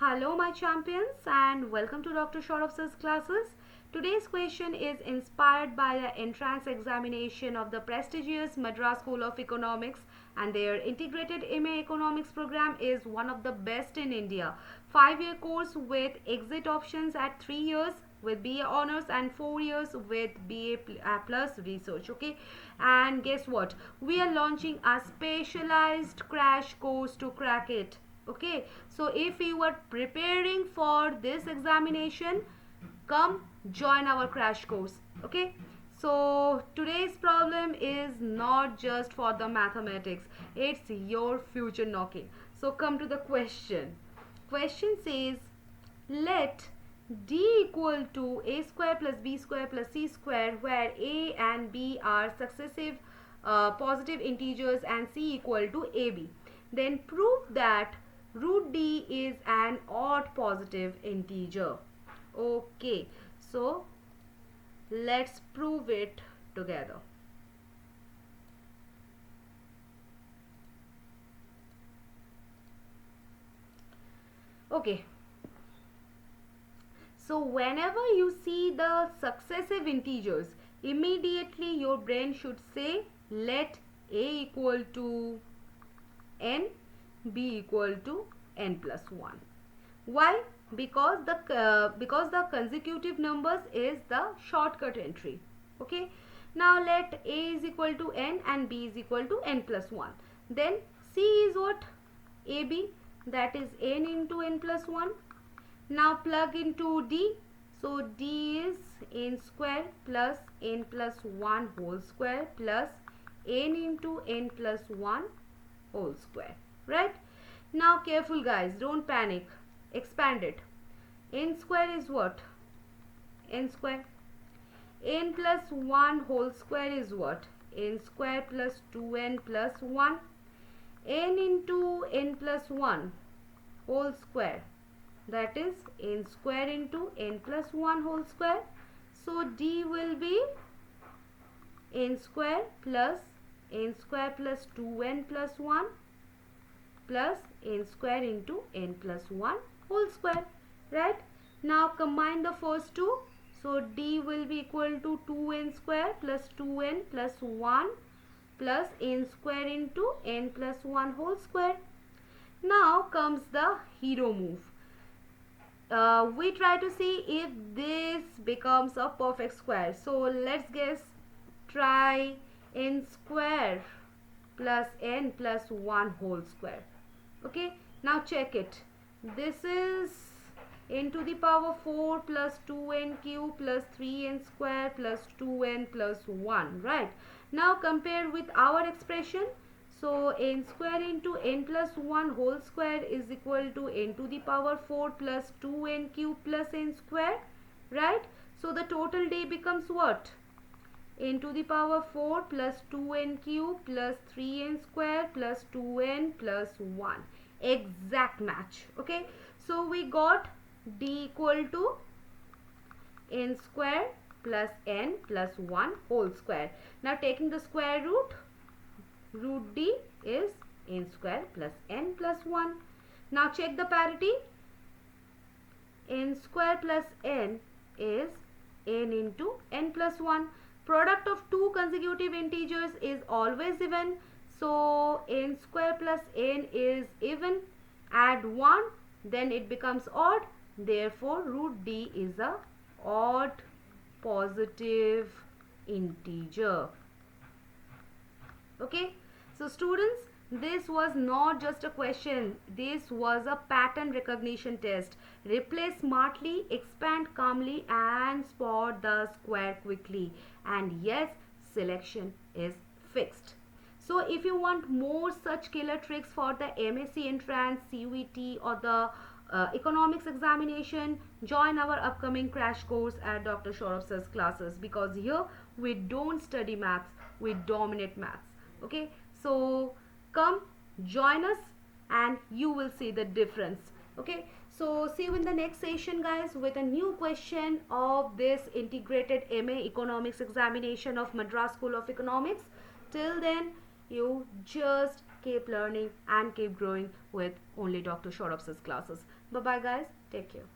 Hello my champions and welcome to Dr. Saurav's classes. Today's question is inspired by the entrance examination of the prestigious Madras School of Economics, and their integrated MA Economics program is one of the best in India. 5-year course with exit options at 3 years with BA honors and 4 years with BA plus research. Okay, and guess what, we are launching a specialized crash course to crack it. Okay, so if you are preparing for this examination, come join our crash course. Okay, so today's problem is not just for the mathematics, it's your future knocking. So come to the question. Question says, let d equal to a square plus b square plus c square, where a and b are successive positive integers and c equal to ab. Then prove that root d is an odd positive integer. Okay, so let's prove it together. Okay, so whenever you see the successive integers, immediately your brain should say let a equal to n, b equal to n plus 1. Why? Because the consecutive numbers is the shortcut entry. Okay, now let a is equal to n and b is equal to n plus 1. Then c is what? ab, that is n into n plus 1. Now plug into d. So d is n square plus n plus 1 whole square plus n into n plus 1 whole square. Right? Now careful guys, don't panic. Expand it. N square is what? N square. N plus 1 whole square is what? N square plus 2n plus 1. N into n plus 1 whole square, that is n square into n plus 1 whole square. So d will be n square plus 2n plus 1 plus n square into n plus 1 whole square. Right? Now combine the first two. So d will be equal to 2n square plus 2n plus 1 plus n square into n plus 1 whole square. Now comes the hero move. We try to see if this becomes a perfect square. So let's guess. Try n square plus n plus 1 whole square. Okay, now check it. This is n to the power 4 plus 2n cube plus 3n square plus 2n plus 1. Right? Now compare with our expression. So n square into n plus 1 whole square is equal to n to the power 4 plus 2n cube plus n square. Right? So the total day becomes what? N to the power 4 plus 2n cube plus 3n square plus 2n plus 1. Exact match. Okay, so we got d equal to n square plus n plus 1 whole square. Now taking the square root, root d is n square plus n plus 1. Now check the parity. N square plus n is n into n plus 1. Product of two consecutive integers is always even. So n square plus n is even. Add 1, then it becomes odd. Therefore root d is a odd positive integer. Okay, so students, this was not just a question, this was a pattern recognition test. Replace smartly, expand calmly, and spot the square quickly. And yes, selection is fixed. So if you want more such killer tricks for the MSE entrance, CUET, or the economics examination, join our upcoming crash course at Dr. Saurav's classes, because here we don't study maths, we dominate maths. Okay, so come join us and you will see the difference. Okay, so see you in the next session guys with a new question of this integrated MA economics examination of Madras School of Economics. Till then, you just keep learning and keep growing with only Dr. Saurav's classes. Bye bye guys. Take care.